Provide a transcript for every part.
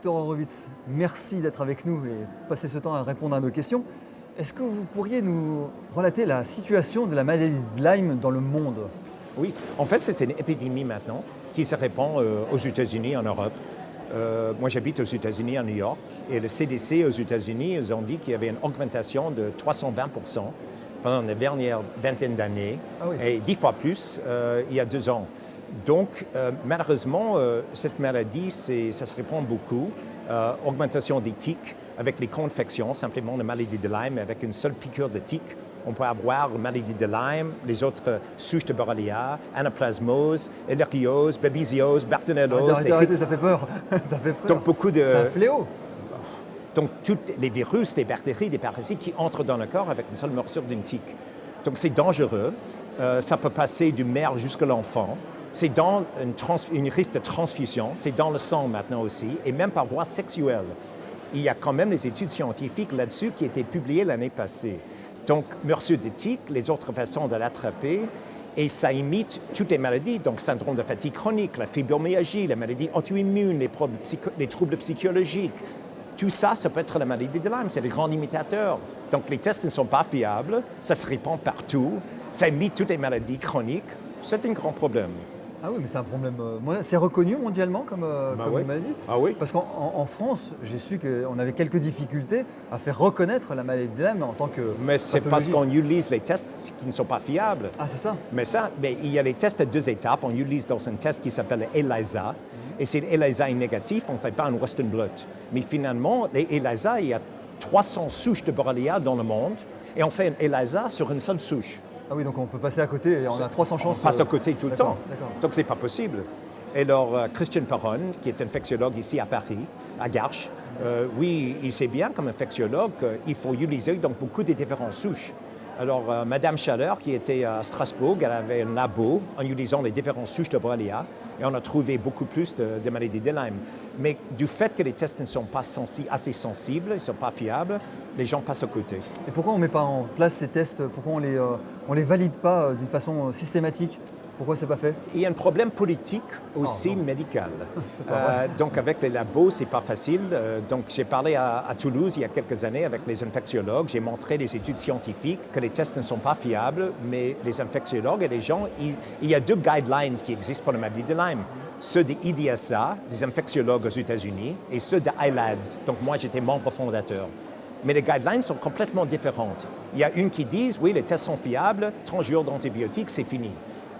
Docteur Horowitz, merci d'être avec nous et passer ce temps à répondre à nos questions. Est-ce que vous pourriez nous relater la situation de la maladie de Lyme dans le monde? Oui, en fait, c'est une épidémie maintenant qui se répand aux États-Unis, en Europe. Moi, j'habite aux États-Unis, à New York, et le CDC aux États-Unis, ils ont dit qu'il y avait une augmentation de 320% pendant la dernière vingtaine d'années, et 10 fois plus il y a 2 ans. Donc, malheureusement, cette maladie, ça se répand beaucoup. Augmentation des tiques avec les co-infections, simplement la maladie de Lyme, avec une seule piqûre de tique. On peut avoir la maladie de Lyme, les autres souches de Borrelia, anaplasmose, ehrlichiose, babesiose, bartonellose. Arrêtez, ça fait peur. Ça fait peur. Donc, beaucoup de... C'est un fléau. Donc, tous les virus, les bactéries, les parasites qui entrent dans le corps avec une seule morsure d'une tique. Donc, c'est dangereux. Ça peut passer du mère jusqu'à l'enfant. C'est dans une risque de transfusion. C'est dans le sang maintenant aussi, et même par voie sexuelle. Il y a quand même des études scientifiques là-dessus qui ont été publiées l'année passée. Donc, morsure de tique, les autres façons de l'attraper, et ça imite toutes les maladies, donc syndrome de fatigue chronique, la fibromyalgie, la maladie auto-immune, les troubles psychologiques. Tout ça, ça peut être la maladie de Lyme, c'est les grands imitateurs. Donc, les tests ne sont pas fiables, ça se répand partout, ça imite toutes les maladies chroniques, c'est un grand problème. Ah oui, mais c'est un problème. C'est reconnu mondialement comme une maladie. Ah oui. Parce qu'en France, j'ai su qu'on avait quelques difficultés à faire reconnaître la maladie de Lyme en tant que. Mais c'est parce pathologie. qu'on utilise les tests qui ne sont pas fiables. Ah, c'est ça. Mais il y a les tests à 2 étapes. On utilise dans un test qui s'appelle ELISA. Et si l'ELISA est négatif, on ne fait pas un Western blot. Mais finalement, les ELISA, il y a 300 souches de Borrelia dans le monde. Et on fait un ELISA sur une seule souche. Ah oui, donc on peut passer à côté et on a 300 chances. On passe à côté tout le temps. D'accord. Donc, ce n'est pas possible. Et alors, Christian Perron, qui est infectiologue ici à Paris, à Garches, oui, il sait bien, comme infectiologue, qu'il faut utiliser donc, beaucoup de différentes souches. Alors, Madame Chaleur, qui était à Strasbourg, elle avait un labo en utilisant les différentes souches de Borrelia, et on a trouvé beaucoup plus de maladies de Lyme. Mais du fait que les tests ne sont pas assez sensibles, ils ne sont pas fiables, les gens passent à côté. Et pourquoi on ne met pas en place ces tests? Pourquoi on les valide pas d'une façon systématique? Pourquoi c'est pas fait? Il y a un problème politique aussi médical. C'est pas vrai. Donc avec les labos, c'est pas facile. Donc j'ai parlé à Toulouse il y a quelques années avec les infectiologues. J'ai montré des études scientifiques que les tests ne sont pas fiables, mais les infectiologues et les gens, il y a 2 guidelines qui existent pour la maladie de Lyme. Ceux de IDSA, des infectiologues aux États-Unis, et ceux de ILADS. Donc moi, j'étais membre fondateur. Mais les guidelines sont complètement différentes. Il y a une qui dit, oui, les tests sont fiables, 30 jours d'antibiotiques, c'est fini.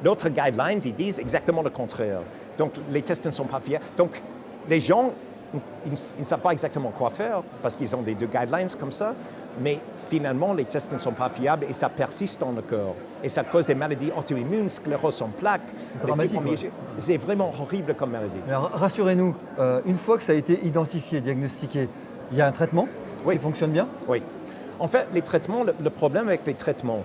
D'autres guidelines, ils disent exactement le contraire. Donc, les tests ne sont pas fiables. Donc, les gens, ils ne savent pas exactement quoi faire parce qu'ils ont des 2 guidelines comme ça. Mais finalement, les tests ne sont pas fiables et ça persiste dans le corps. Et ça cause des maladies auto-immunes, sclérose en plaques. C'est dramatique. C'est vraiment horrible comme maladie. Alors, rassurez-nous, une fois que ça a été identifié, diagnostiqué, il y a un traitement qui fonctionne bien? Oui. En fait, les traitements, le problème avec les traitements,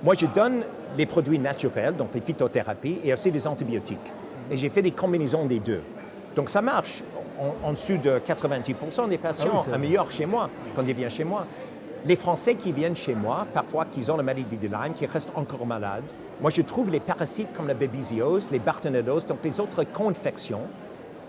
moi, je donne les produits naturels, donc les phytothérapies, et aussi les antibiotiques. Et j'ai fait des combinaisons des 2. Donc, ça marche. En dessous de 90% des patients améliorent chez moi, quand ils viennent chez moi. Les Français qui viennent chez moi, parfois qu'ils ont la maladie de Lyme, qui restent encore malades, moi, je trouve les parasites comme la babésiose, les bartonelloses, donc les autres co-infections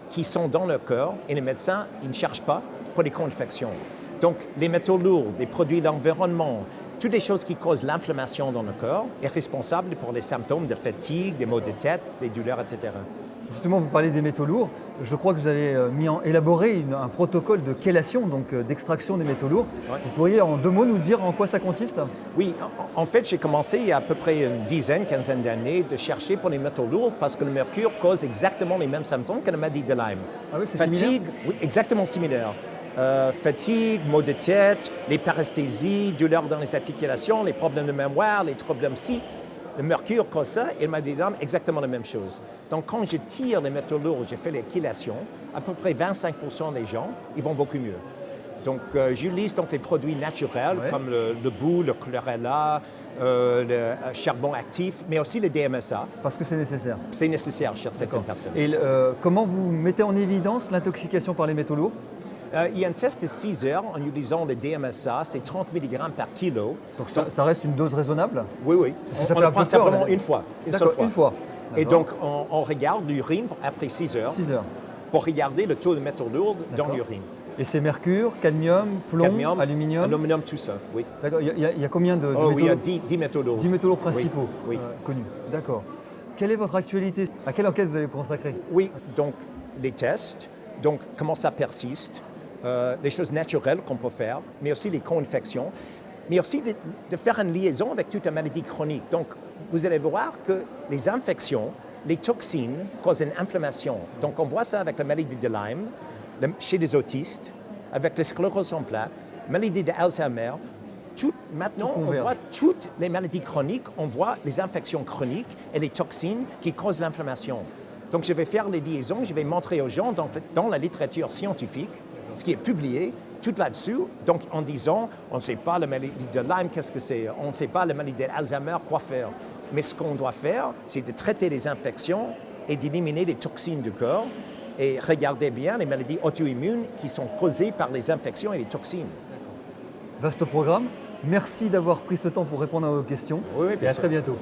qui sont dans le corps, et les médecins, ils ne cherchent pas pour les co-infections. Donc, les métaux lourds, les produits de l'environnement, toutes les choses qui causent l'inflammation dans le corps est responsable pour les symptômes de fatigue, des maux de tête, des douleurs, etc. Justement, vous parlez des métaux lourds. Je crois que vous avez élaboré un protocole de chélation, donc d'extraction des métaux lourds. Ouais. Vous pourriez en 2 mots nous dire en quoi ça consiste? Oui, en fait, j'ai commencé il y a à peu près une quinzaine d'années de chercher pour les métaux lourds parce que le mercure cause exactement les mêmes symptômes que la maladie de Lyme. Ah oui, c'est fatigue, similaire? Oui, exactement similaire. Fatigue, maux de tête, les paresthésies, douleurs dans les articulations, les problèmes de mémoire, les problèmes psy. Le mercure cause ça et le maladie de Lyme, exactement la même chose. Donc, quand je tire les métaux lourds, j'ai fait les chélations, à peu près 25% des gens, ils vont beaucoup mieux. Donc, j'utilise donc les produits naturels comme le boue, le chlorella, le charbon actif, mais aussi le DMSA. Parce que c'est nécessaire. C'est nécessaire chez certaines personnes. Et comment vous mettez en évidence l'intoxication par les métaux lourds? Il y a un test de 6 heures en utilisant le DMSA, c'est 30 mg par kilo. Donc ça reste une dose raisonnable? Oui, oui. Parce que ça on le prend simplement une fois. D'accord, une fois. Et donc, on regarde l'urine après 6 heures. 6 heures. pour regarder le taux de métaux lourds dans D'accord. l'urine. Et c'est mercure, cadmium, plomb, Cadmium, aluminium. aluminium, tout ça, oui. D'accord. Il y a combien de Oh, métaux oui, il y a lourds 10 métaux lourds. 10 métaux lourds principaux Oui, oui. connus. D'accord. Quelle est votre actualité? À quelle enquête vous allez vous consacrer? Oui, donc les tests, donc comment ça persiste, les choses naturelles qu'on peut faire, mais aussi les co-infections, mais aussi de faire une liaison avec toute la maladie chronique. Donc, vous allez voir que les infections, les toxines causent une inflammation. Donc, on voit ça avec la maladie de Lyme, chez les autistes, avec la sclérose en plaques, maladie d'Alzheimer. Maintenant, on voit toutes les maladies chroniques, on voit les infections chroniques et les toxines qui causent l'inflammation. Donc, je vais faire les liaisons, je vais montrer aux gens dans la littérature scientifique, ce qui est publié, tout là-dessus, donc en disant, on ne sait pas la maladie de Lyme, qu'est-ce que c'est, on ne sait pas la maladie d'Alzheimer, quoi faire. Mais ce qu'on doit faire, c'est de traiter les infections et d'éliminer les toxines du corps et regarder bien les maladies auto-immunes qui sont causées par les infections et les toxines. Vaste programme. Merci d'avoir pris ce temps pour répondre à vos questions Oui, et bien à sûr. très bientôt.